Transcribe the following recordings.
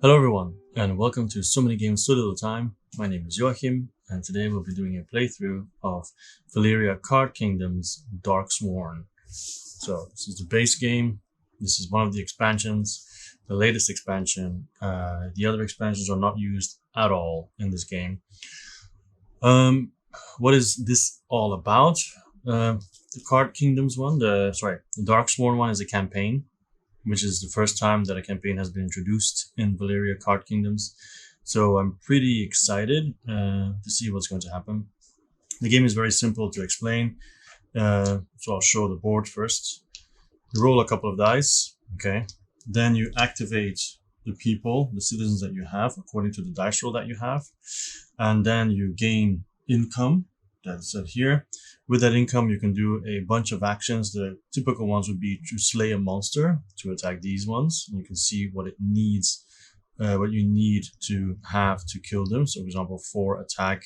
Hello everyone, and welcome to So Many Games So Little Time. My name is Joachim, and today we'll be doing a playthrough of Valeria Card Kingdom's Darksworn. So this is the base game. This is one of the expansions, the latest expansion. The other expansions are not used at all in this game. What is this all about? The Card Kingdoms one, the Darksworn one is a campaign, which is the first time that a campaign has been introduced in Valeria Card Kingdoms. So I'm pretty excited to see what's going to happen. The game is very simple to explain. So I'll show the board first. You roll a couple of dice, okay? Then you activate the people, the citizens that you have, according to the dice roll that you have. And then you gain income, that's said here. With that income, you can do a bunch of actions. The typical ones would be to slay a monster, to attack these ones. And you can see what it needs, what you need to have to kill them. So, for example, 4 attack,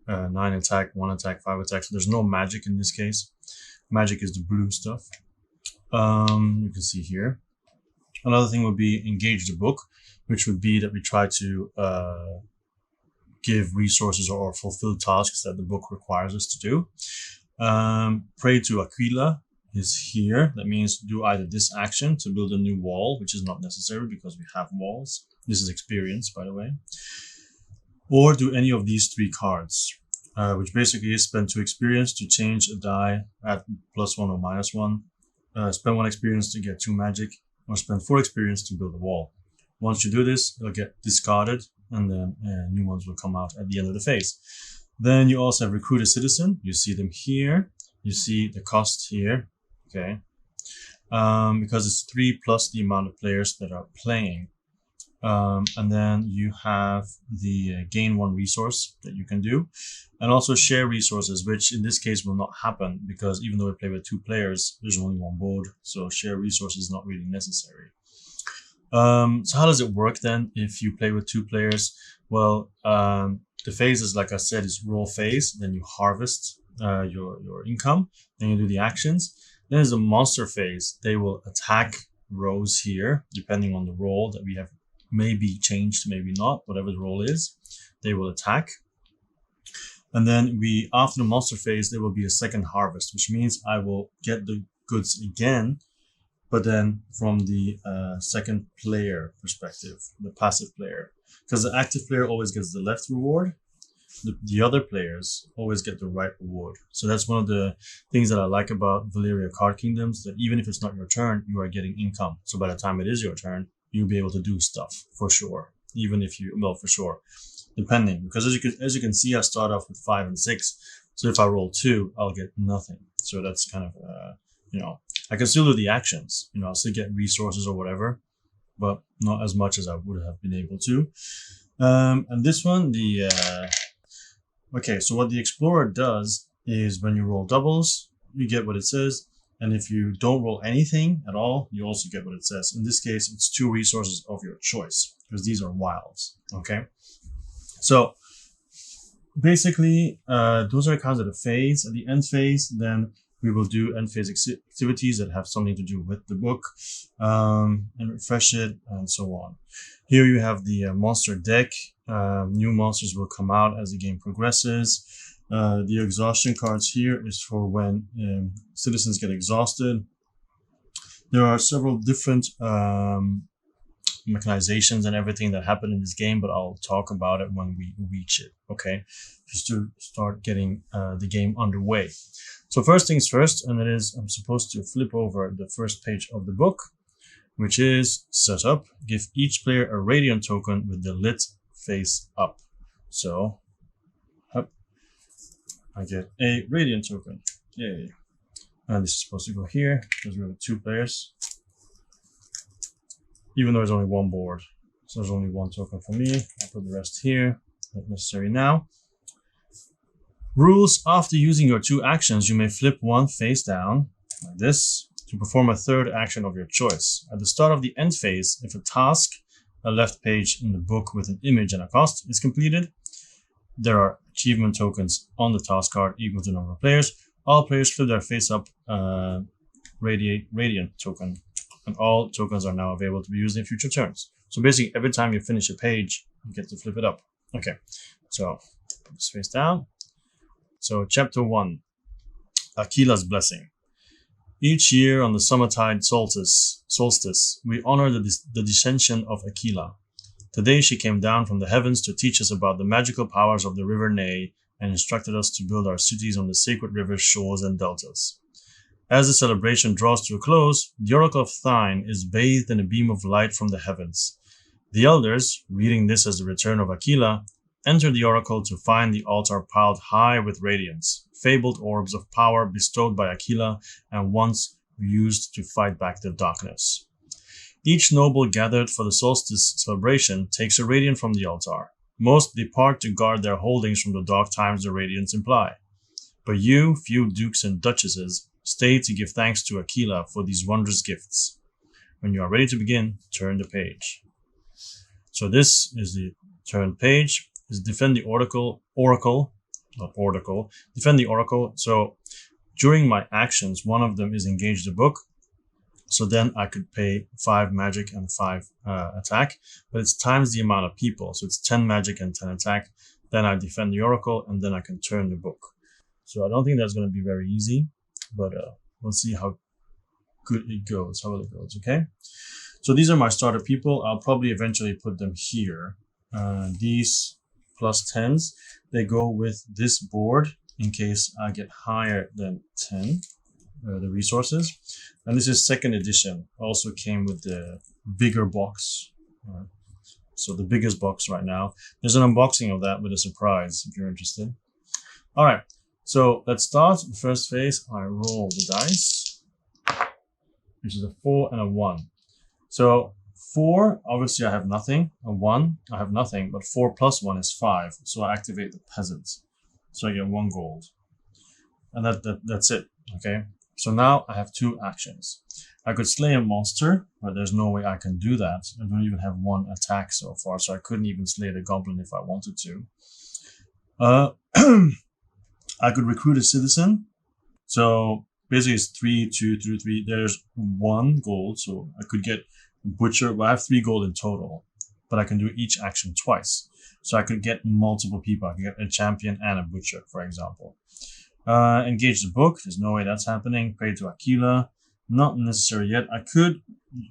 9 attack, 1 attack, 5 attack. So there's no magic in this case. Magic is the blue stuff. You can see here. Another thing would be engage the book, which would be that we try to give resources or fulfill tasks that the book requires us to do. Pray to Akilah is here. That means do either this action to build a new wall, which is not necessary because we have walls. This is experience, by the way. Or do any of these 3 cards, which basically is spend 2 experience to change a die at +1 or -1. Spend 1 experience to get 2 magic, or spend 4 experience to build a wall. Once you do this, it'll get discarded, and then new ones will come out at the end of the phase. Then you also have recruit a citizen. You see them here. You see the cost here, okay? Because it's 3 plus the amount of players that are playing. And then you have the gain 1 resource that you can do, and also share resources, which in this case will not happen because even though we play with 2 players, there's only 1 board, so share resources is not really necessary. So how does it work then if you play with 2 players? Well, the phases, like I said, is roll phase. Then you harvest your income. Then you do the actions. Then there's a monster phase. They will attack rows here, depending on the roll that we have maybe changed, maybe not, whatever the roll is. They will attack. And then after the monster phase, there will be a second harvest, which means I will get the goods again, but then from the second player perspective, the passive player. Because the active player always gets the left reward, the other players always get the right reward. So that's one of the things that I like about Valeria Card Kingdoms, that even if it's not your turn, you are getting income. So by the time it is your turn, you'll be able to do stuff, for sure. Even if you, well, for sure, depending. Because as you can see, I start off with 5 and 6. So if I roll 2, I'll get nothing. So that's kind of, I can still do the actions, I'll still get resources or whatever, but not as much as I would have been able to. And this one, okay, so what the Explorer does is when you roll doubles, you get what it says. And if you don't roll anything at all, you also get what it says. In this case, it's 2 resources of your choice because these are wilds, okay? So basically, those are kinds of the phase. At the end phase, then we will do end phase activities that have something to do with the book, and refresh it, and so on. Here you have the monster deck. New monsters will come out as the game progresses. The exhaustion cards here is for when citizens get exhausted. There are several different mechanizations and everything that happen in this game, but I'll talk about it when we reach it, okay? Just to start getting the game underway. So first things first, and it is I'm supposed to flip over the first page of the book, which is setup. Give each player a radiant token with the lit face up. So I get a radiant token. Yay. And this is supposed to go here because we have 2 players. Even though there's only 1 board. So there's only 1 token for me. I'll put the rest here. Not necessary now. Rules: after using your 2 actions, you may flip 1 face down, like this, to perform a 3rd action of your choice. At the start of the end phase, if a task, a left page in the book with an image and a cost, is completed, there are achievement tokens on the task card equal to the number of players. All players flip their face up radiant token, and all tokens are now available to be used in future turns. So basically, every time you finish a page, you get to flip it up. Okay, so put this face down. So chapter 1, Akilah's Blessing. Each year on the summertide solstice, we honor the descension of Akilah. Today she came down from the heavens to teach us about the magical powers of the river Nay and instructed us to build our cities on the sacred river's shores and deltas. As the celebration draws to a close, the Oracle of Thine is bathed in a beam of light from the heavens. The elders, reading this as the return of Akilah, enter the oracle to find the altar piled high with radiance, fabled orbs of power bestowed by Akilah and once used to fight back the darkness. Each noble gathered for the solstice celebration takes a radiant from the altar. Most depart to guard their holdings from the dark times the radiants imply. But you, few dukes and duchesses, stay to give thanks to Akilah for these wondrous gifts. When you are ready to begin, turn the page. So this is the turn page. Is defend the oracle, defend the oracle. So during my actions, one of them is engage the book. So then I could pay 5 magic and 5 attack, but it's times the amount of people. So it's 10 magic and 10 attack. Then I defend the oracle and then I can turn the book. So I don't think that's going to be very easy, but we'll see how good it goes, how well it goes, okay? So these are my starter people. I'll probably eventually put them here. These plus 10s, they go with this board in case I get higher than 10, the resources. And this is 2nd edition, also came with the bigger box. So the biggest box right now. There's an unboxing of that with a surprise if you're interested. All right, so let's start. The first phase, I roll the dice, which is a 4 and a 1. So 4, obviously I have nothing. A 1, I have nothing, but 4 plus 1 is 5. So I activate the peasants. So I get 1 gold. And that's it, okay? So now I have 2 actions. I could slay a monster, but there's no way I can do that. I don't even have 1 attack so far, so I couldn't even slay the goblin if I wanted to. I could recruit a citizen. So basically it's 3, 2, 3, 3. There's 1 gold, so I could get butcher. Well, I have 3 gold in total, but I can do each action twice. So I could get multiple people. I could get a champion and a butcher, for example. Engage the book. There's no way that's happening. Pray to Akilah. Not necessary yet. I could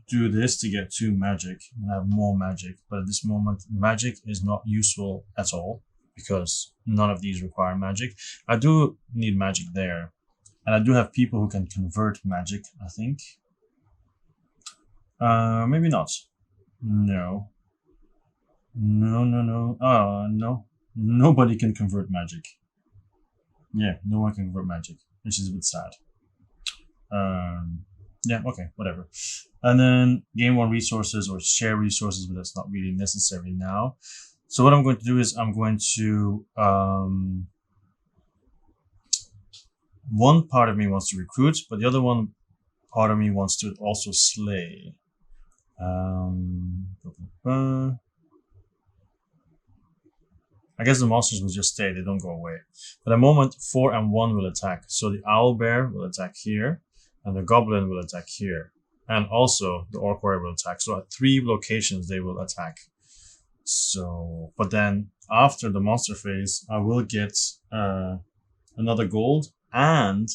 do this to get 2 magic and have more magic, but at this moment, magic is not useful at all because none of these require magic. I do need magic there, and I do have people who can convert magic, I think. Maybe not. No. No. Nobody can convert magic. Yeah, no one can convert magic, which is a bit sad. Yeah, okay, whatever. And then gain 1 resources or share resources, but that's not really necessary now. So what I'm going to do is I'm going to one part of me wants to recruit, but the other part of me wants to also slay. I guess the monsters will just stay, they don't go away. But at the moment, 4 and 1 will attack. So the owlbear will attack here, and the goblin will attack here. And also the orc warrior will attack. So at 3 locations they will attack. So, but then after the monster phase, I will get another gold. And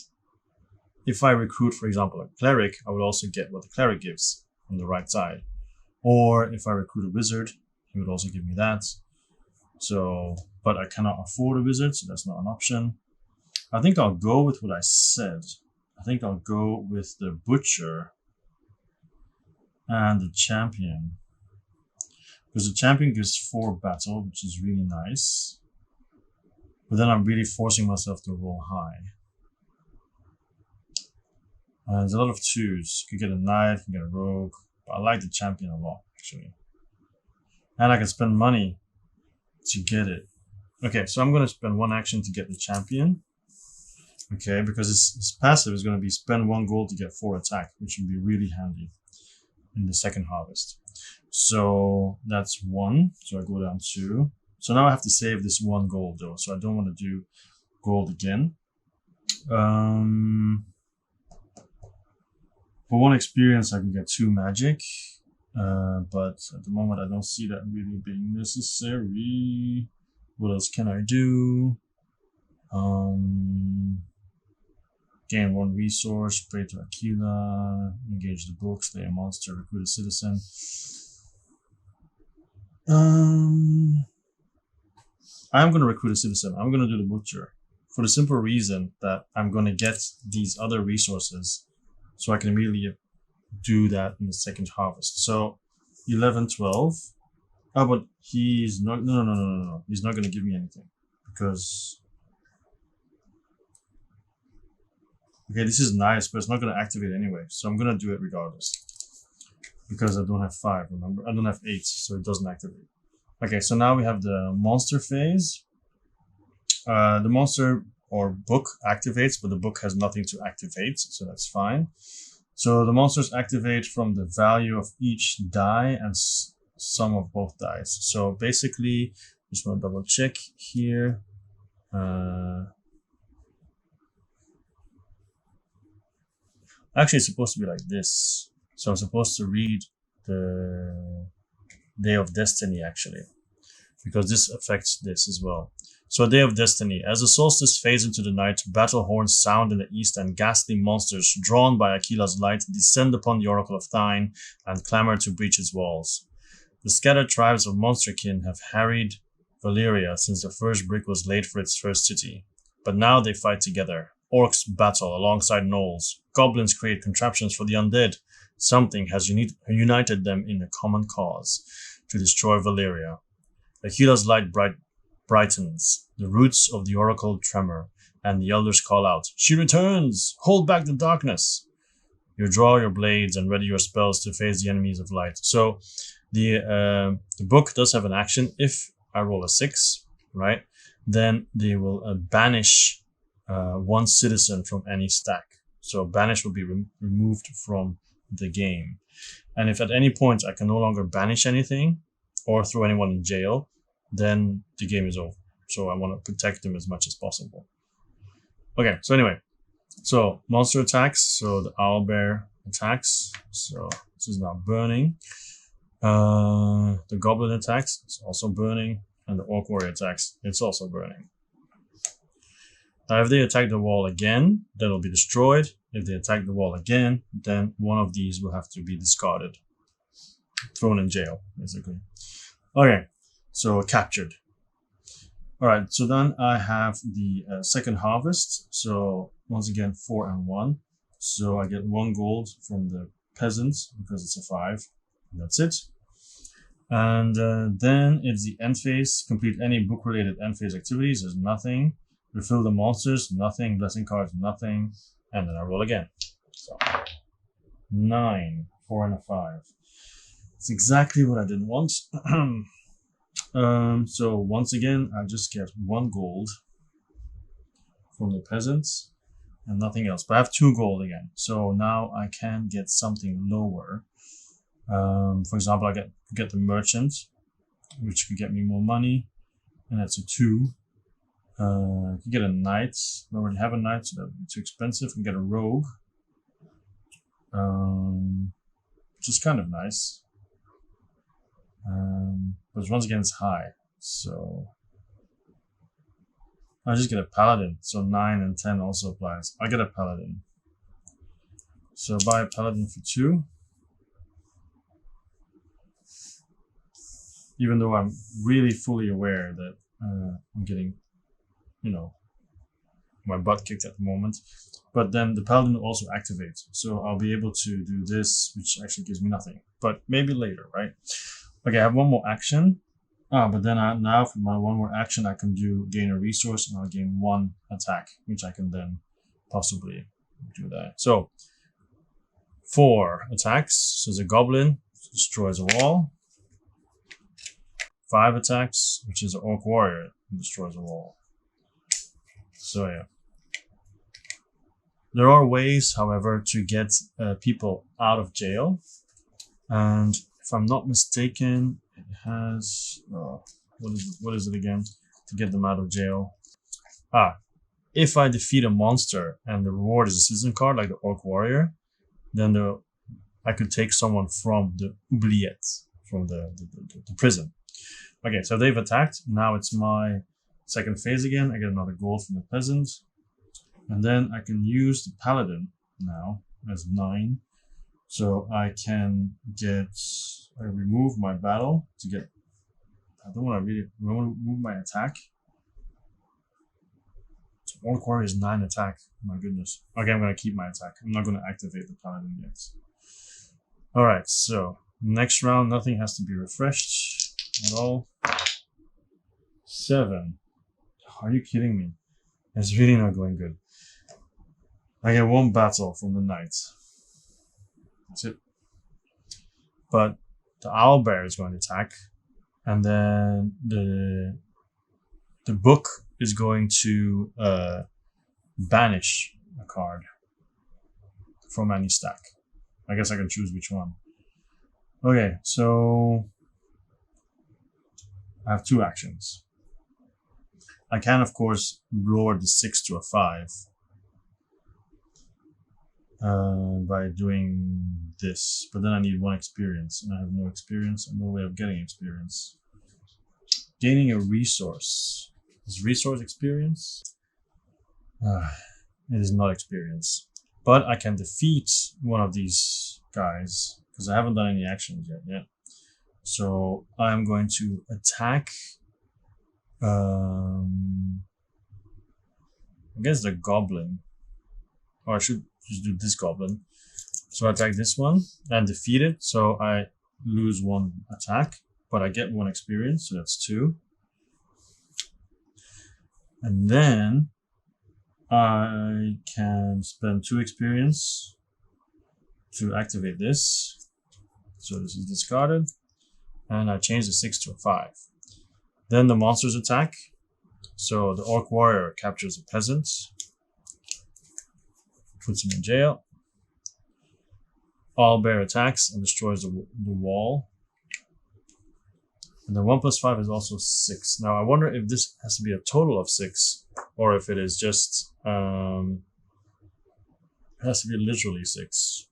if I recruit, for example, a cleric, I will also get what the cleric gives on the right side. Or if I recruit a wizard, he would also give me that. So, but I cannot afford a wizard, so that's not an option. I think I'll go with what I said. I think I'll go with the butcher and the champion. Because the champion gives 4 battle, which is really nice. But then I'm really forcing myself to roll high. There's a lot of 2s. You can get a knight, you can get a rogue. But I like the champion a lot, actually. And I can spend money to get it. Okay, so I'm going to spend 1 action to get the champion. Okay, because his passive is going to be spend 1 gold to get 4 attack, which would be really handy in the second harvest. So that's 1. So I go down 2. So now I have to save this 1 gold though. So I don't want to do gold again. For 1 experience, I can get 2 magic. But at the moment I don't see that really being necessary. What else can I do? Gain 1 resource, pray to Akilah, engage the book, slay a monster, recruit a citizen. I'm going to recruit a citizen. I'm going to do the butcher for the simple reason that I'm going to get these other resources so I can immediately do that in the second harvest. So 11, 12. Oh, but he's not. No. He's not going to give me anything because. Okay, this is nice, but it's not going to activate anyway. So I'm going to do it regardless because I don't have 5. Remember, I don't have 8, so it doesn't activate. Okay, so now we have the monster phase. The monster or book activates, but the book has nothing to activate, so that's fine. So the monsters activate from the value of each die and sum of both dice. So basically, just want to double check here. Actually, it's supposed to be like this. So I'm supposed to read the Day of Destiny, actually, because this affects this as well. So Day of Destiny. As the solstice fades into the night, battle horns sound in the east and ghastly monsters drawn by Akilah's light descend upon the Oracle of Thine and clamor to breach its walls. The scattered tribes of monsterkin have harried Valeria since the first brick was laid for its first city. But now they fight together. Orcs battle alongside gnolls. Goblins create contraptions for the undead. Something has united them in a common cause, to destroy Valeria. Akilah's light brightens. The roots of the oracle tremor, and the elders call out, "She returns! Hold back the darkness!" You draw your blades and ready your spells to face the enemies of light. So the book does have an action. If I roll a 6, right, then they will banish 1 citizen from any stack. So banish will be removed from the game. And if at any point I can no longer banish anything or throw anyone in jail, then the game is over. So I want to protect them as much as possible. Okay, so anyway. So monster attacks. So the owlbear attacks. So this is now burning. The goblin attacks. It's also burning. And the orc warrior attacks. It's also burning. Now if they attack the wall again, then it'll be destroyed. If they attack the wall again, then one of these will have to be discarded. Thrown in jail, basically. Okay, so captured. Alright, so then I have the second harvest. So once again, 4 and 1. So I get 1 gold from the peasants because it's a 5. And that's it. And then it's the end phase. Complete any book-related end phase activities. There's nothing. Refill the monsters. Nothing. Blessing cards. Nothing. And then I roll again. So 9, 4 and a 5. It's exactly what I didn't want. So once again, I just get 1 gold from the peasants and nothing else. But I have 2 gold again. So now I can get something lower. For example, I get the merchant, which could get me more money, and that's a 2. I could get a knight. I already have a knight, so that would be too expensive. I can get a rogue, which is kind of nice. But once again, it's high, so I'll just get a paladin. So 9 and 10 also applies. I get a paladin. So buy a paladin for 2. Even though I'm really fully aware that I'm getting, my butt kicked at the moment. But then the paladin will also activate. So I'll be able to do this, which actually gives me nothing. But maybe later, right? Okay, I have 1 more action. But then now for my 1 more action, I can gain a resource, and I'll gain 1 attack, which I can then possibly do that. So 4 attacks. So there's a goblin, destroys a wall. 5 attacks, which is an orc warrior, who destroys a wall. So yeah. There are ways, however, to get people out of jail. And if I'm not mistaken, it has... what is it again? To get them out of jail. If I defeat a monster and the reward is a citizen card, like the orc warrior, then the I could take someone from the oubliettes, from the prison. Okay, so they've attacked. Now it's my second phase again. I get another gold from the peasant. And then I can use the paladin now as 9. So I can I remove my battle to get, I want to move my attack. So Orc Warrior is 9 attack. My goodness. Okay, I'm going to keep my attack. I'm not going to activate the paladin yet. Alright, so next round, nothing has to be refreshed at all. 7. Are you kidding me? It's really not going good. I get 1 battle from the knight. That's it. But the owlbear is going to attack. And then the book is going to banish a card from any stack. I guess I can choose which one. Okay, so I have 2 actions. I can, of course, lower the 6 to a 5 by doing this, but then I need 1 experience, and I have no experience and no way of getting experience. Gaining a resource. Is resource experience? It is not experience. But I can defeat one of these guys, because I haven't done any actions yet. So I'm going to attack, I guess the goblin. Or I should just do this goblin. So I attack this one and defeat it. So I lose 1 attack, but I get 1 experience, so that's 2. And then I can spend 2 experience to activate this. So this is discarded. And I change the 6 to a 5. Then the monsters attack. So the Orc Warrior captures a peasant. Puts him in jail. Owlbear attacks and destroys the wall. And the 1 + 5 is also 6. Now I wonder if this has to be a total of 6, or if it is just it has to be literally 6.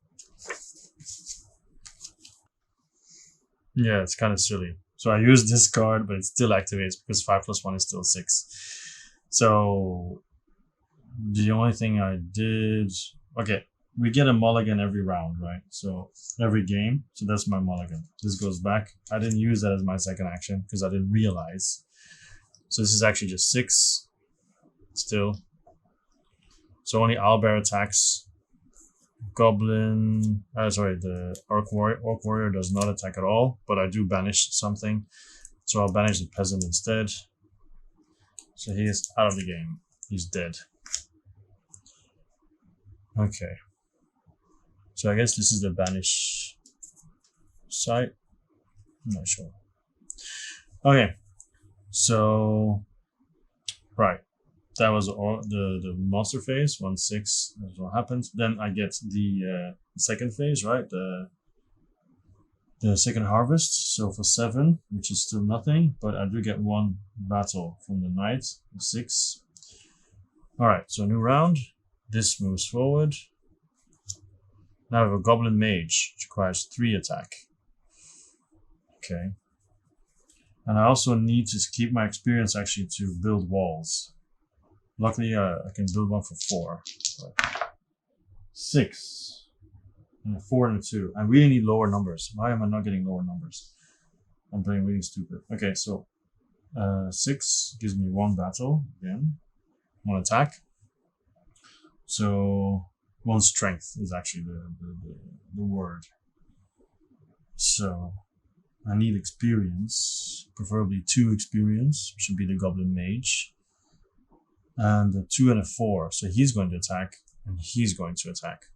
Yeah, it's kind of silly. So I use this card, but it still activates because 5 + 1 is still 6. So the only thing I did, okay, we get a mulligan every round, right? So every game. So that's my mulligan. This goes back. I didn't use that as my second action because I didn't realize. So this is actually just 6 still. So only owlbear attacks. Goblin, the Orc Warrior does not attack at all, but I do banish something. So I'll banish the peasant instead. So he is out of the game. He's dead. Okay. So I guess this is the banish site. I'm not sure. Okay. So, right. That was the monster phase, 1/6. That's what happens. Then I get the second phase, right? The second harvest. So for 7, which is still nothing, but I do get 1 battle from the knight, 6. All right. So new round. This moves forward. Now I have a goblin mage, which requires 3 attack. Okay. And I also need to keep my experience actually to build walls. Luckily, I can build one for 4. But 6. And a 4 and a 2. I really need lower numbers. Why am I not getting lower numbers? I'm playing really stupid. Okay, so 6 gives me 1 battle again. 1 attack. So 1 strength is actually the word. So I need experience, preferably 2 experience, which should be the goblin mage. And a 2 and a 4. So he's going to attack, and he's going to attack.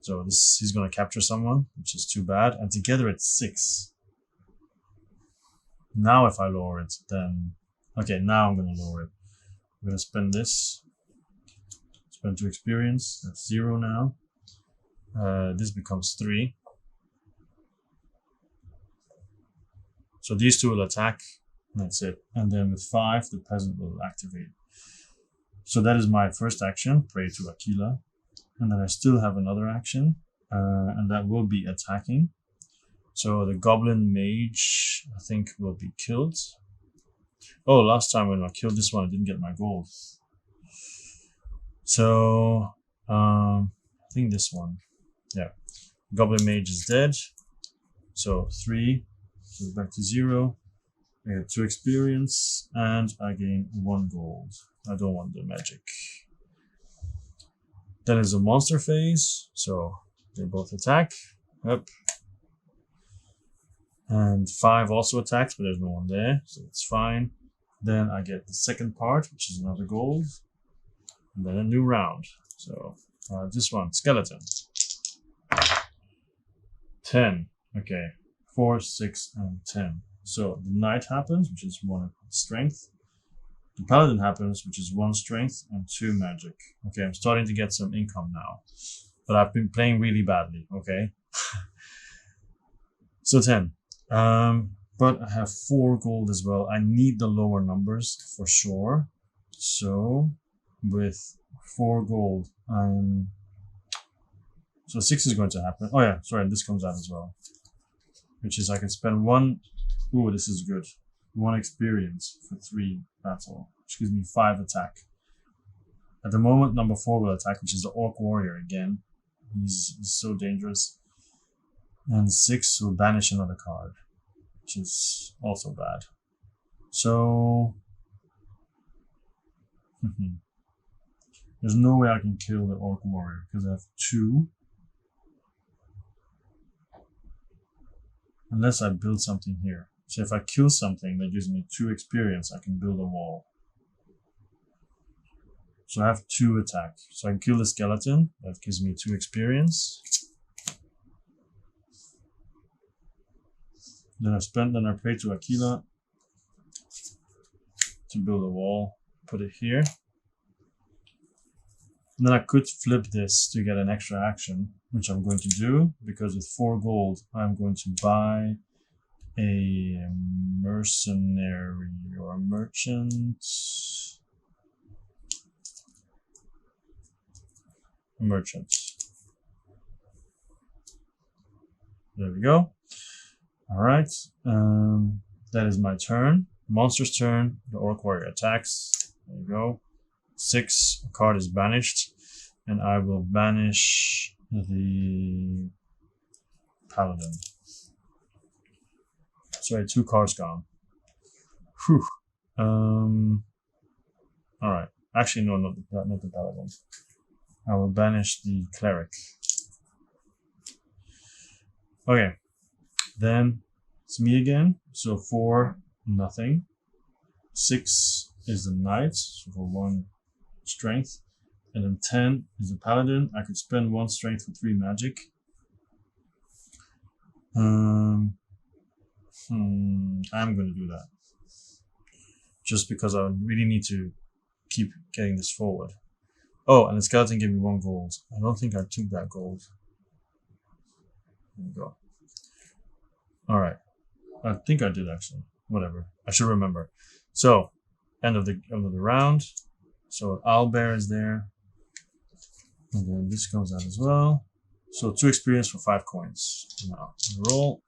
So he's going to capture someone, which is too bad. And together it's 6. Now if I lower it, then... Okay, now I'm going to lower it. I'm going to spend this. Spend 2 experience. That's 0 now. This becomes 3. So these 2 will attack. That's it. And then with 5, the peasant will activate. So that is my first action, pray to Akilah. And then I still have another action, and that will be attacking. So the Goblin Mage, I think, will be killed. Oh, last time when I killed this one, I didn't get my gold. So, I think this one. Yeah. Goblin Mage is dead. So 3, so back to 0. I get 2 experience, and I gain 1 gold. I don't want the magic. Then is a monster phase, so they both attack. Yep. And 5 also attacks, but there's no one there, so it's fine. Then I get the second part, which is another gold. And then a new round. So this one, skeleton. 10. Okay. 4, 6, and 10. So the knight happens, which is 1 strength. The paladin happens, which is 1 strength and 2 magic. Okay, I'm starting to get some income now. But I've been playing really badly, okay? So 10. But I have 4 gold as well. I need the lower numbers for sure. So with 4 gold, so 6 is going to happen. Oh yeah, sorry, this comes out as well. Which is I can spend 1. Ooh, this is good. 1 experience for 3 battle, which gives me 5 attack. At the moment, number 4 will attack, which is the Orc Warrior again. He's so dangerous. And 6 will banish another card, which is also bad. So there's no way I can kill the Orc Warrior because I have 2. Unless I build something here. So if I kill something that gives me 2 experience, I can build a wall. So I have 2 attack. So I can kill the skeleton. That gives me 2 experience. Then I pray to Akilah to build a wall. Put it here. And then I could flip this to get an extra action, which I'm going to do, because with 4 gold, I'm going to buy a mercenary or a merchant. A merchant. There we go. Alright. That is my turn. Monster's turn. The Orc Warrior attacks. There you go. 6, a card is banished, and I will banish the paladin. Sorry, 2 cards gone. Whew. Alright. Actually, no, not the paladin. I will banish the cleric. Okay. Then it's me again. So 4, nothing. 6 is the knight, so for 1 strength. And then 10 is the paladin. I could spend 1 strength for 3 magic. I'm going to do that. Just because I really need to keep getting this forward. Oh, and the skeleton gave me 1 gold. I don't think I took that gold. There we go. Alright. I think I did actually. Whatever. I should remember. So, end of the round. So owlbear is there. And then this comes out as well. So 2 experience for 5 coins. Now roll.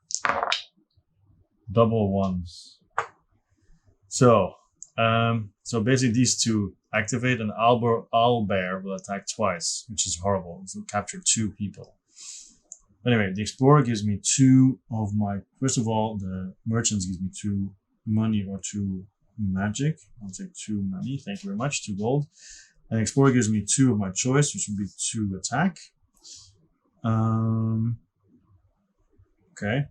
Double 1s. So basically these 2 activate, and owlbear will attack twice, which is horrible. So capture 2 people. Anyway, the explorer gives me 2 of my. First of all, the merchants gives me 2 money or 2 magic. I'll take 2 money. Thank you very much. 2 gold. And the explorer gives me 2 of my choice, which would be 2 attack. Okay.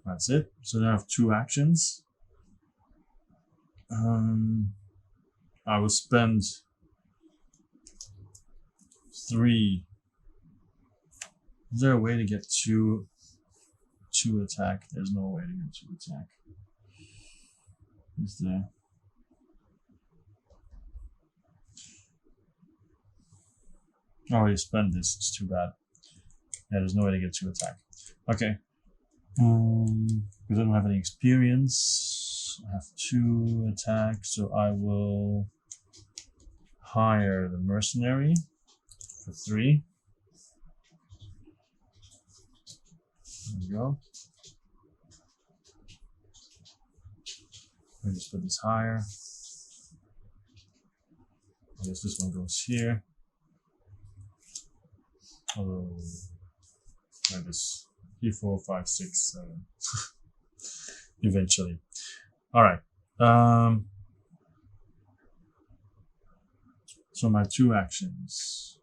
That's it. So now I have 2 actions. I will spend 3. Is there a way to get 2 attack? There's no way to get 2 attack. Is there? I already spent this. It's too bad. Yeah, there's no way to get 2 attack. Okay. Because I don't have any experience. I have 2 attack, so I will hire the mercenary for 3. There we go. Let me just put this higher. I guess this one goes here. Although, like this, 3, 4, 5, 6, 7. Eventually. All right. So my 2 actions.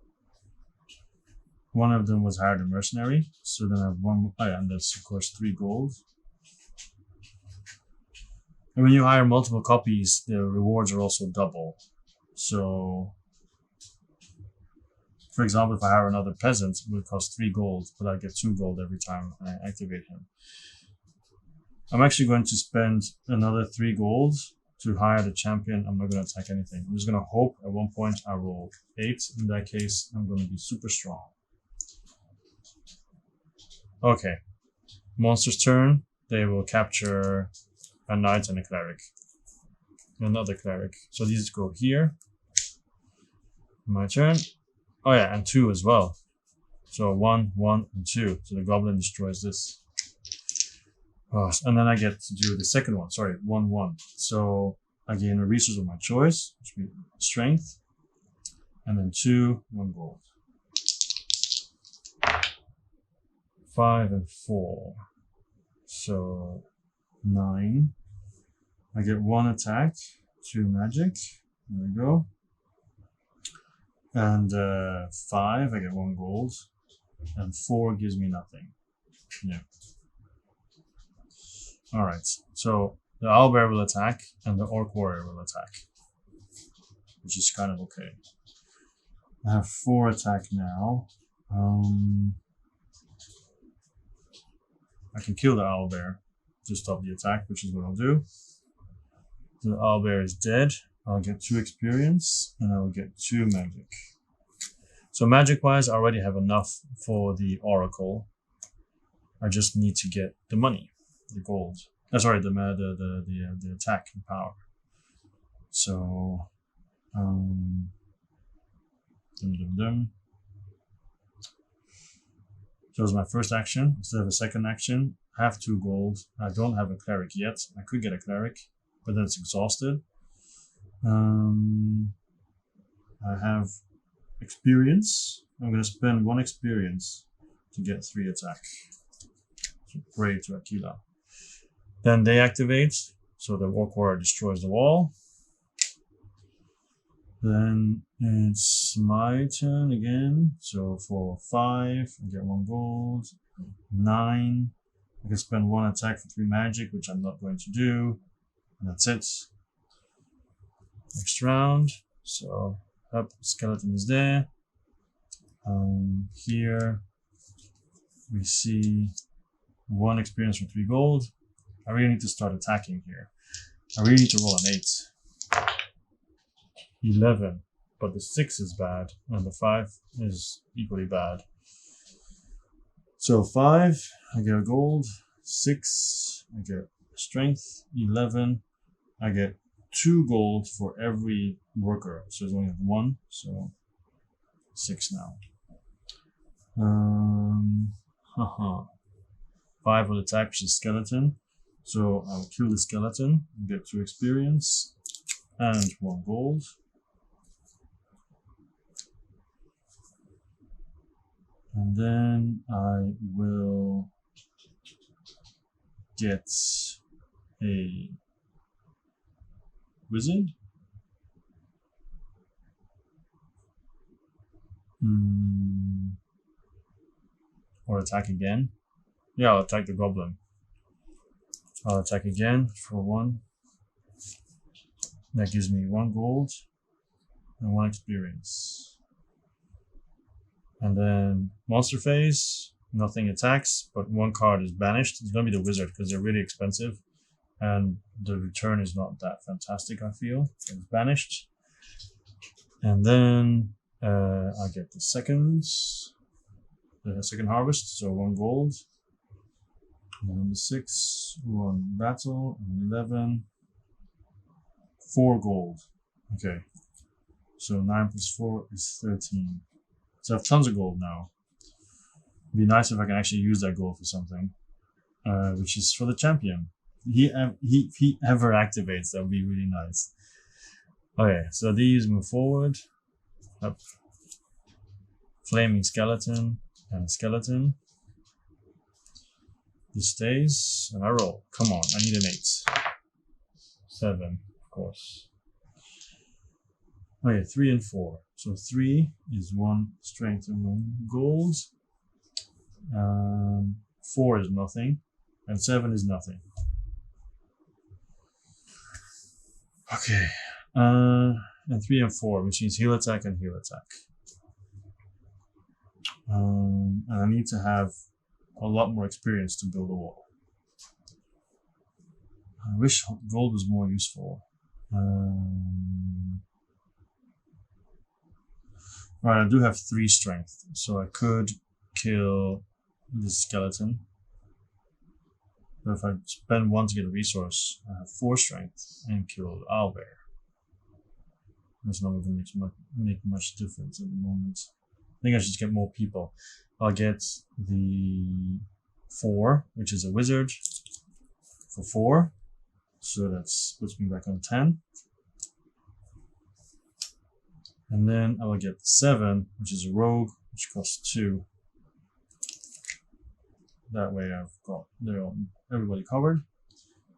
One of them was hire the mercenary. So then I have 1. Oh yeah, and that's of course 3 gold. And when you hire multiple copies, the rewards are also double. So, for example, if I hire another peasant, it would cost 3 gold, but I get 2 gold every time I activate him. I'm actually going to spend another 3 gold to hire the champion. I'm not going to attack anything. I'm just going to hope at one point I roll 8. In that case, I'm going to be super strong. Okay. Monster's turn. They will capture a knight and a cleric. Another cleric. So these go here. My turn. Oh yeah, and 2 as well. So 1, 1, and 2. So the goblin destroys this. Oh, and then I get to do the second one. Sorry, 1, 1. So I gain a resource of my choice, which means strength. And then 2, 1 gold. 5 and 4. So 9. I get 1 attack, 2 magic. There we go. And 5, I get 1 gold. And 4 gives me nothing. Yeah. Alright, so the owlbear will attack and the orc warrior will attack, which is kind of okay. I have 4 attack now. I can kill the owlbear to stop the attack, which is what I'll do. The owlbear is dead. I'll get 2 experience and I will get 2 magic. So magic wise, I already have enough for the oracle. I just need to get the money. The gold. Sorry, the attack and power. So, So it's my first action. Instead of a second action, I have 2 gold. I don't have a cleric yet. I could get a cleric, but then it's exhausted. I have experience. I'm going to spend 1 experience to get 3 attack. So pray to Akilah. Then they activate, so the orc warrior destroys the wall. Then it's my turn again. So for 5, I get 1 gold. 9, I can spend 1 attack for 3 magic, which I'm not going to do. And that's it. Next round. So up, skeleton is there. Here we see 1 experience for 3 gold. I really need to start attacking here. I really need to roll an 8. 11. But the 6 is bad, and the 5 is equally bad. So 5, I get a gold. 6, I get strength. 11, I get 2 gold for every worker. So it's only 1, so 6 now. 5 will attack, which is skeleton. So I'll kill the skeleton and get 2 experience and 1 gold. And then I will get a wizard. Or attack again. Yeah, I'll attack the goblin. I'll attack again for 1. That gives me 1 gold and 1 experience. And then monster phase, nothing attacks, but 1 card is banished. It's going to be the wizard because they're really expensive. And the return is not that fantastic, I feel. It's banished. And then I get the second harvest, so 1 gold. Number 6, 1 battle, 11, 4 gold. Okay, so 9 plus 4 is 13. So I have tons of gold now. It'd be nice if I can actually use that gold for something, which is for the champion. He ever activates, that would be really nice. Okay, so these move forward. Up. Flaming skeleton and skeleton. This stays, and I roll. Come on, I need an 8. 7, of course. Okay, 3 and 4. So 3 is 1 strength and 1 gold. 4 is nothing, and 7 is nothing. Okay, and 3 and 4, which means heal attack and heal attack. And I need to have a lot more experience to build a wall. I wish gold was more useful. Right, I do have 3 strength, so I could kill this skeleton. But if I spend 1 to get a resource, I have 4 strength and kill owlbear. That's not going to make much difference at the moment. I think I should get more people. I'll get the 4, which is a wizard, for 4. So that puts me back on 10. And then I will get 7, which is a rogue, which costs 2. That way I've got everybody covered.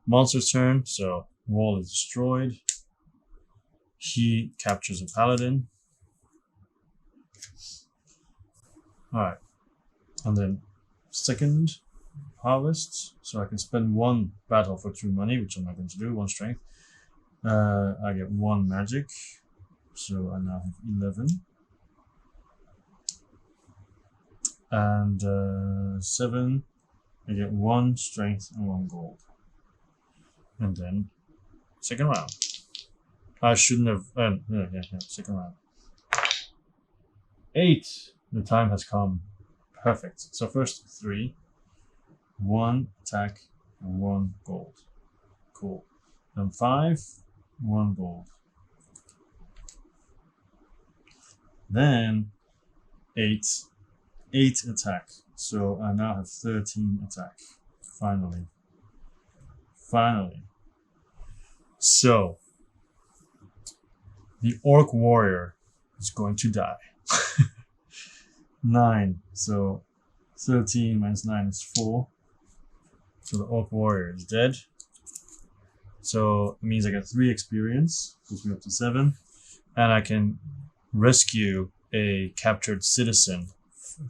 Monster's turn, so wall is destroyed. He captures a paladin. Alright. And then second harvest, so I can spend 1 battle for 2 money, which I'm not going to do, 1 strength. I get 1 magic, so I now have 11. And 7, I get 1 strength and 1 gold. And then second round. I shouldn't have, second round. 8, the time has come. Perfect. So first 3, 1 attack and 1 gold. Cool. Then 5, 1 gold. Then 8 attack. So I now have 13 attack. Finally. So the orc warrior is going to die. 9. So 13 minus 9 is 4. So the orc warrior is dead. So it means I get 3 experience, puts me up to 7, and I can rescue a captured citizen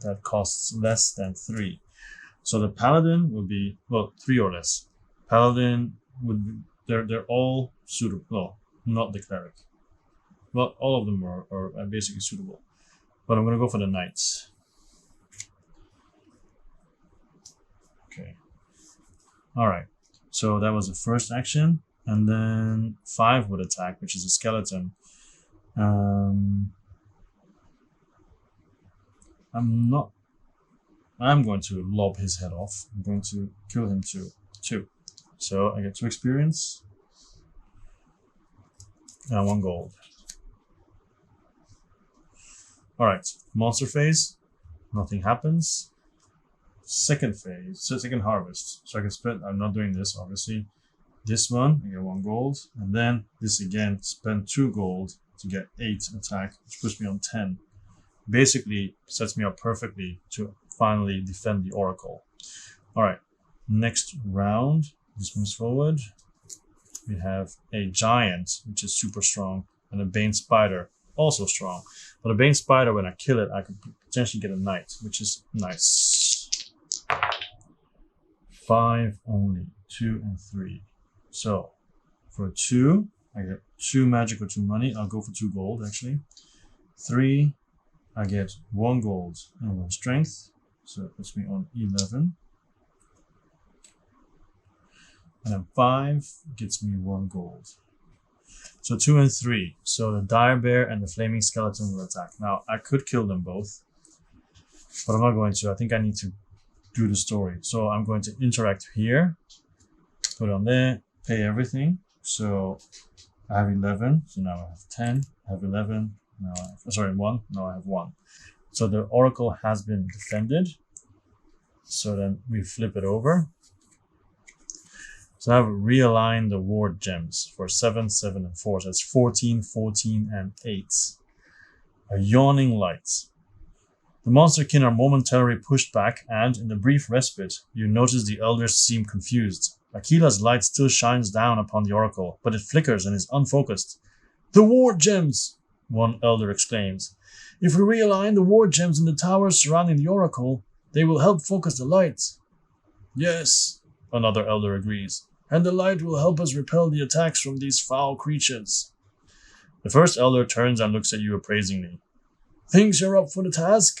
that costs less than 3. So the paladin would be, well, 3 or less. Paladin would be, they're all suitable. No, not the cleric. Well, all of them are basically suitable. But I'm going to go for the knights. Okay. Alright. So that was the first action. And then 5 would attack, which is a skeleton. I'm going to lob his head off. I'm going to kill him too. 2. So I get 2 experience. And 1 gold. Alright, monster phase, nothing happens. Second phase, so second harvest. So I can spend, I'm not doing this obviously. This one, I get 1 gold. And then this again, spend 2 gold to get 8 attack, which puts me on 10. Basically, sets me up perfectly to finally defend the oracle. Alright, next round, this moves forward. We have a giant, which is super strong, and a bane spider, also strong. But a bane spider, when I kill it, I could potentially get a knight, which is nice. 5 only, 2 and 3. So for 2, I get 2 magic or 2 money. I'll go for 2 gold actually. 3, I get 1 gold and 1 strength. So it puts me on 11. And then 5 gets me 1 gold. So 2 and 3. So the dire bear and the flaming skeleton will attack. Now I could kill them both, but I'm not going to. I think I need to do the story. So I'm going to interact here, put it on there, pay everything. So I have 11. So now I have 10. I have 11. Now I have, sorry, 1. Now I have 1. So the oracle has been defended. So then we flip it over. So I've realigned the ward gems for 7, 7, and 4. So that's 14, 14, and 8. A yawning light. The monsterkin are momentarily pushed back, and in the brief respite, you notice the elders seem confused. Akilah's light still shines down upon the oracle, but it flickers and is unfocused. The ward gems! One elder exclaims. If we realign the ward gems in the towers surrounding the oracle, they will help focus the light. Yes, another elder agrees, and the light will help us repel the attacks from these foul creatures. The first elder turns and looks at you appraisingly. Thinks you're up for the task?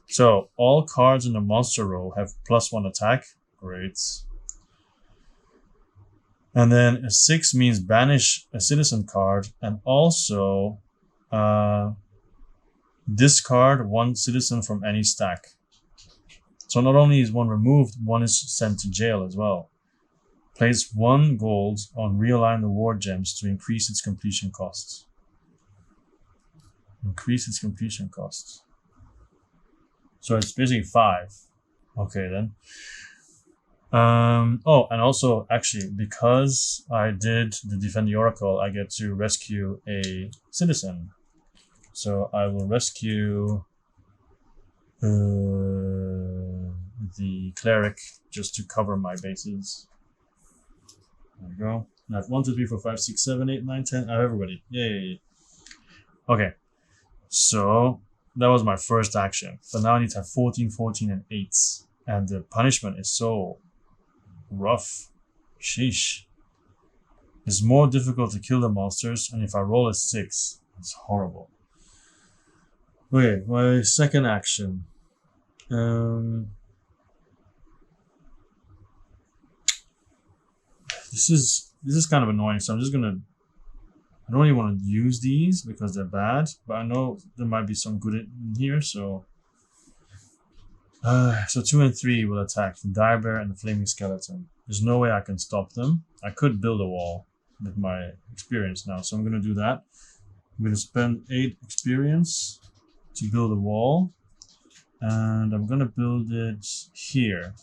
So, all cards in the monster row have +1 attack. Great. And then a 6 means banish a citizen card and also discard 1 citizen from any stack. So not only is 1 removed, 1 is sent to jail as well. Place 1 gold on realign the ward gems to increase its completion costs. Increase its completion costs. So it's basically 5. Okay then. Oh, and also actually, because I did the Defend the Oracle, I get to rescue a citizen. So I will rescue the cleric just to cover my bases. There we go. I have 1, 2, 3, 4, 5, 6, 7, 8, 9, 10. I have everybody. Yay. Okay. So that was my first action. So now I need to have 14, 14, and 8. And the punishment is so rough. Sheesh. It's more difficult to kill the monsters, and if I roll a 6, it's horrible. Okay, my second action. This is kind of annoying, so I'm just gonna. I don't really want to use these because they're bad, but I know there might be some good in here, so. So 2 and 3 will attack the dire bear and the flaming skeleton. There's no way I can stop them. I could build a wall with my experience now, so I'm gonna do that. I'm gonna spend 8 experience to build a wall, and I'm gonna build it here.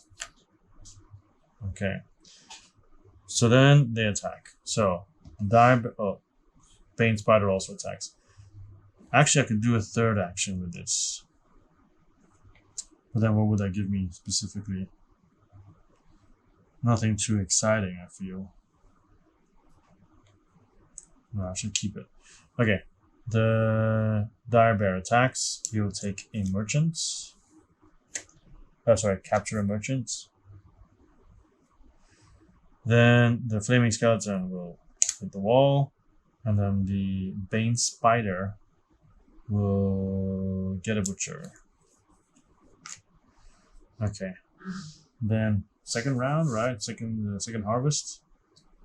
Okay. So then they attack. So Bane Spider also attacks. Actually, I could do a third action with this. But then what would that give me specifically? Nothing too exciting, I feel. No, I should keep it. Okay. The dire bear attacks. He'll take a merchant. Capture a merchant. Then the flaming skeleton will hit the wall. And then the Bane Spider will get a butcher. Okay. Then second round, right? Second harvest.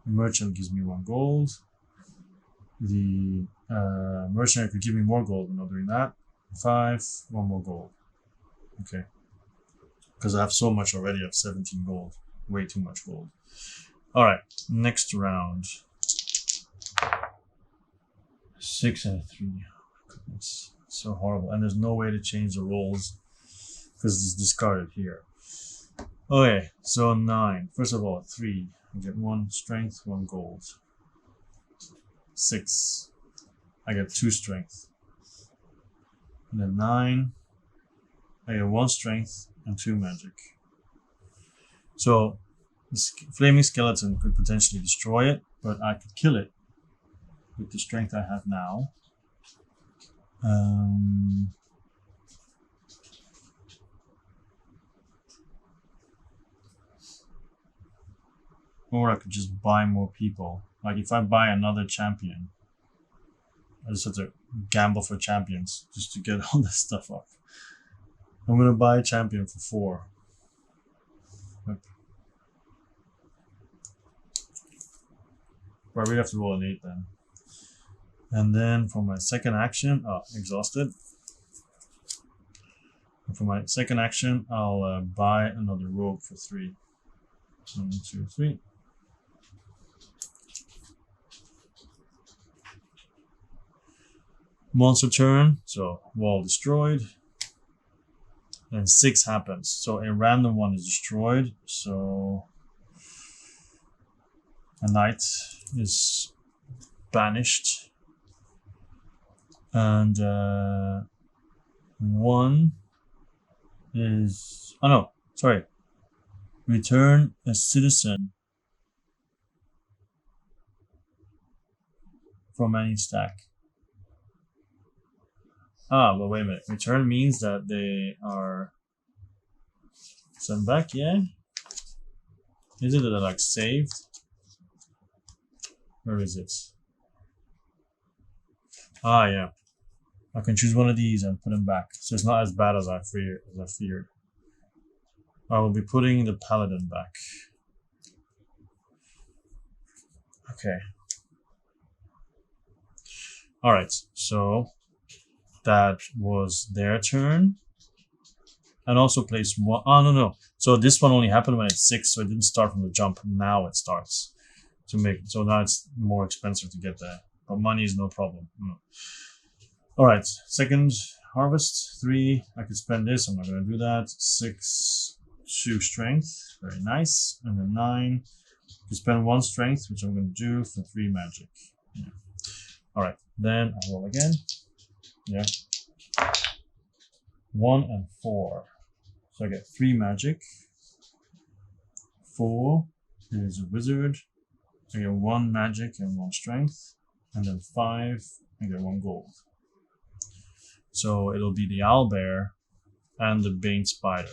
The merchant gives me 1 gold. The mercenary could give me more gold. I'm not doing that. 5, 1 more gold. Okay. Because I have so much already. I have 17 gold. Way too much gold. Alright, next round. 6 and 3. Oh my goodness. So horrible. And there's no way to change the rolls because it's discarded here. Okay, so 9. First of all, 3. I get 1 strength, 1 gold. 6. I get 2 strength. And then 9. I get 1 strength and 2 magic. So this flaming skeleton could potentially destroy it, but I could kill it with the strength I have now. Or I could just buy more people. Like if I buy another champion, I just have to gamble for champions just to get all this stuff up. I'm gonna buy a champion for 4. Yep. Probably have to roll an 8 then. And then for my second action, exhausted. And for my second action, I'll buy another rogue for 3. 1, 2, 3. Monster turn, so wall destroyed. and 6 happens. So a random one is destroyed. So a knight is banished. And 1 is... Oh no, sorry. Return a citizen from any stack. Ah, but wait a minute. Return means that they are sent back, yeah? Is it that they're like saved? Where is it? Ah, yeah. I can choose one of these and put them back. So it's not as bad as I feared. I will be putting the paladin back. Okay. Alright, so that was their turn. And also place 1. Oh, no. So this one only happened when it's 6, so it didn't start from the jump. Now it starts to make. So now it's more expensive to get there. But money is no problem. Alright, second harvest. 3. I could spend this. I'm not going to do that. 6, 2 strength. Very nice. And then 9. I could spend 1 strength, which I'm going to do for 3 magic. Yeah. Alright, then I roll again. Yeah. 1 and 4. So I get 3 magic. 4 is a wizard. I get 1 magic and 1 strength. And then 5, I get 1 gold. So it'll be the owlbear and the bane spider.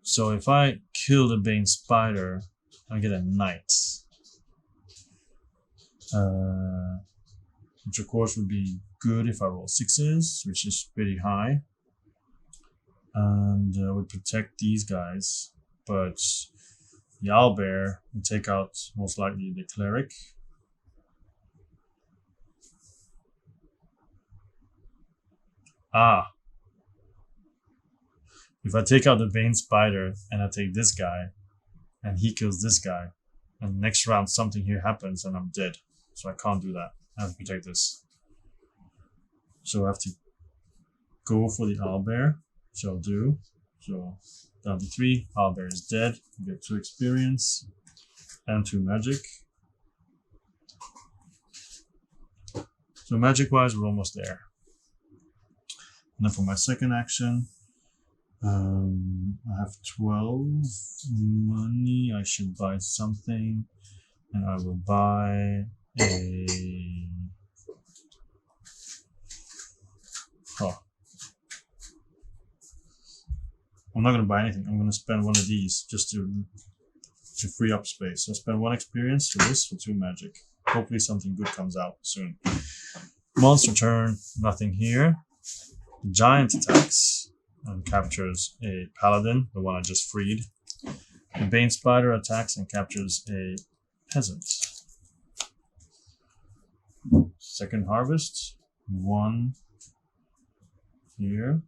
So if I kill the bane spider, I get a knight. Which of course would be good if I roll 6s, which is pretty high. And would protect these guys. But the owlbear would take out most likely the cleric. Ah. If I take out the Bane Spider and I take this guy and he kills this guy, and next round something here happens and I'm dead. So I can't do that. I have to protect this. So I have to go for the owlbear, which I'll do. So down to 3, owlbear is dead. You get 2 experience and 2 magic. So magic wise, we're almost there. And then for my second action, I have 12 money. I should buy something, and I will buy a. Oh. I'm not going to buy anything. I'm going to spend one of these just to free up space. So I spend 1 experience for this for 2 magic. Hopefully something good comes out soon. Monster turn, nothing here. The giant attacks and captures a paladin, the one I just freed. The Bane Spider attacks and captures a peasant. Second harvest, 1 here,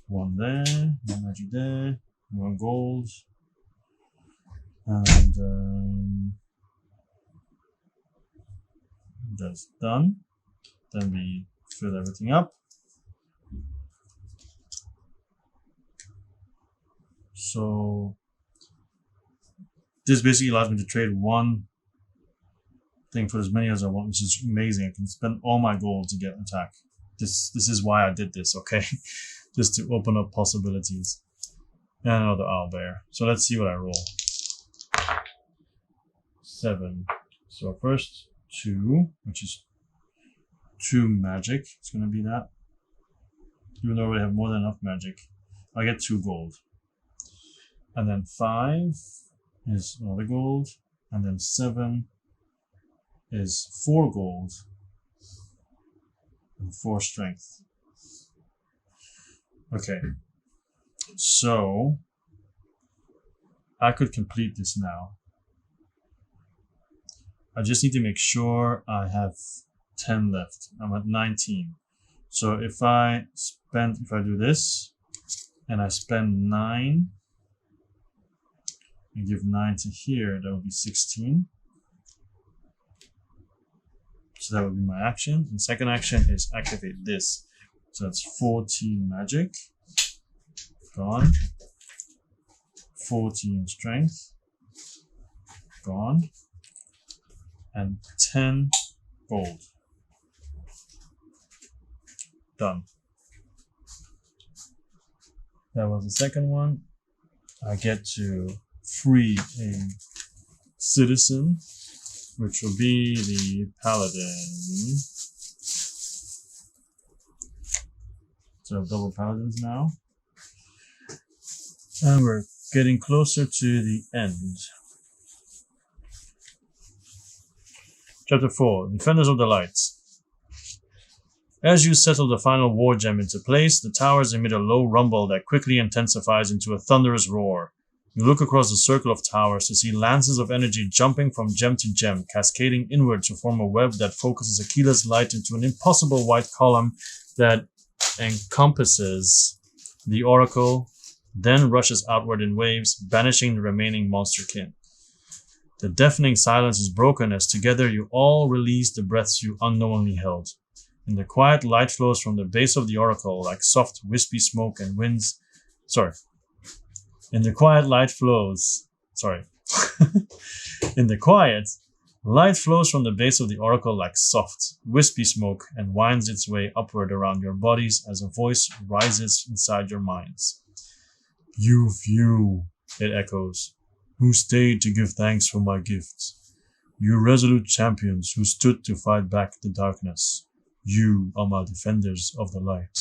1 there, 1 magic there, 1 gold, and that's done. Then we fill everything up. So this basically allows me to trade 1 thing for as many as I want, which is amazing. I can spend all my gold to get an attack. This is why I did this, okay? Just to open up possibilities. And another owlbear. So let's see what I roll. 7. So first 2, which is 2 magic. It's gonna be that. Even though we have more than enough magic, I get 2 gold. And then 5 is another gold. And then 7 is 4 gold. And 4 strength. Okay. So I could complete this now. I just need to make sure I have 10 left. I'm at 19. So if I do this and I spend 9 and give 9 to here, that would be 16. So that would be my action. And second action is activate this. So that's 14 magic. Gone. 14 strength. Gone. And 10 gold. Done. That was the second one. I get to free a citizen, which will be the paladin. So double paladins now. And we're getting closer to the end. Chapter 4, Defenders of the Lights. As you settle the final war gem into place, the towers emit a low rumble that quickly intensifies into a thunderous roar. You look across the circle of towers to see lances of energy jumping from gem to gem, cascading inward to form a web that focuses Akilah's light into an impossible white column that encompasses the oracle, then rushes outward in waves, banishing the remaining monster kin. The deafening silence is broken as together you all release the breaths you unknowingly held. In the quiet, light flows from the base of the oracle like soft, wispy smoke and winds. In the quiet, light flows from the base of the oracle like soft, wispy smoke and winds its way upward around your bodies as a voice rises inside your minds. You few, it echoes, who stayed to give thanks for my gifts. You resolute champions who stood to fight back the darkness. You are my defenders of the light.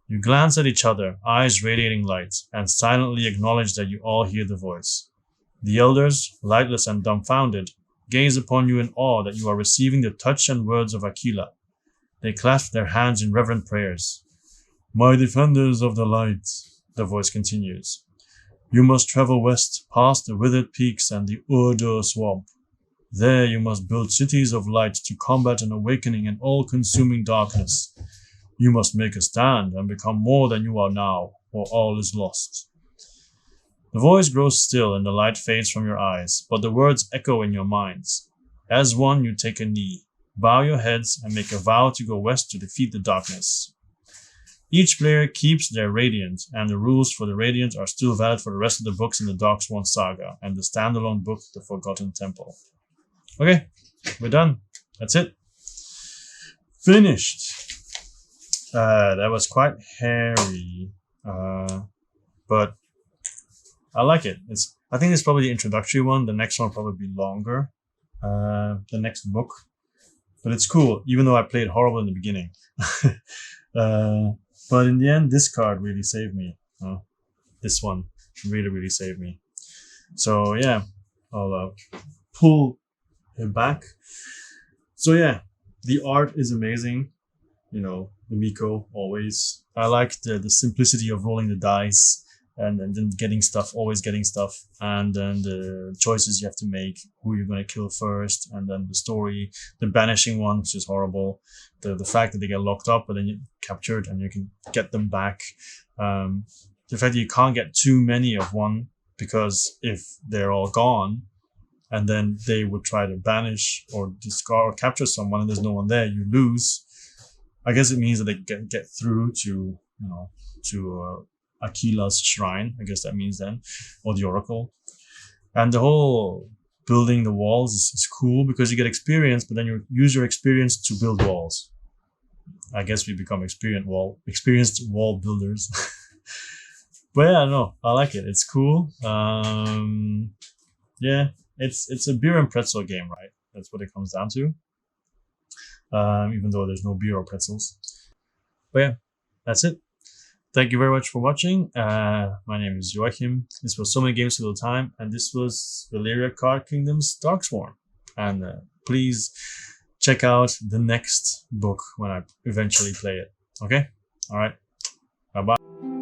You glance at each other, eyes radiating light, and silently acknowledge that you all hear the voice. The elders, lightless and dumbfounded, gaze upon you in awe that you are receiving the touch and words of Akilah. They clasp their hands in reverent prayers. My defenders of the light, the voice continues. You must travel west, past the withered peaks and the Urdur swamp. There you must build cities of light to combat an awakening and all-consuming darkness. You must make a stand and become more than you are now, or all is lost. The voice grows still and the light fades from your eyes, but the words echo in your minds. As one, you take a knee, bow your heads, and make a vow to go west to defeat the darkness. Each player keeps their Radiant, and the rules for the Radiant are still valid for the rest of the books in the Darksworn saga, and the standalone book, The Forgotten Temple. Okay, we're done. That's it. Finished. That was quite hairy, but I like it. I think it's probably the introductory one. The next one will probably be longer. The next book, but it's cool. Even though I played horrible in the beginning, but in the end, this card really saved me. This one really saved me. So yeah, I'll pull it back. So yeah, the art is amazing. You know, the Miko always. I like the simplicity of rolling the dice and then always getting stuff, and then the choices you have to make, who you're going to kill first, and then the story, the banishing one, which is horrible, the fact that they get locked up but then you captured and you can get them back, the fact that you can't get too many of one, because if they're all gone and then they would try to banish or discard or capture someone and there's no one there, you lose. I guess it means that they get through to, Akilah's shrine, I guess that means then, or the oracle. And the whole building the walls is cool because you get experience, but then you use your experience to build walls. I guess we become experienced wall builders. But yeah, no, I like it. It's cool. Yeah, it's a beer and pretzel game, right? That's what it comes down to. Even though there's no beer or pretzels. But yeah, that's it. Thank you very much for watching. My name is Joachim. This was So Many Games for Little Time, and this was Valeria Card Kingdom's Darksworn. And please check out the next book when I eventually play it. Okay? Alright. Bye-bye.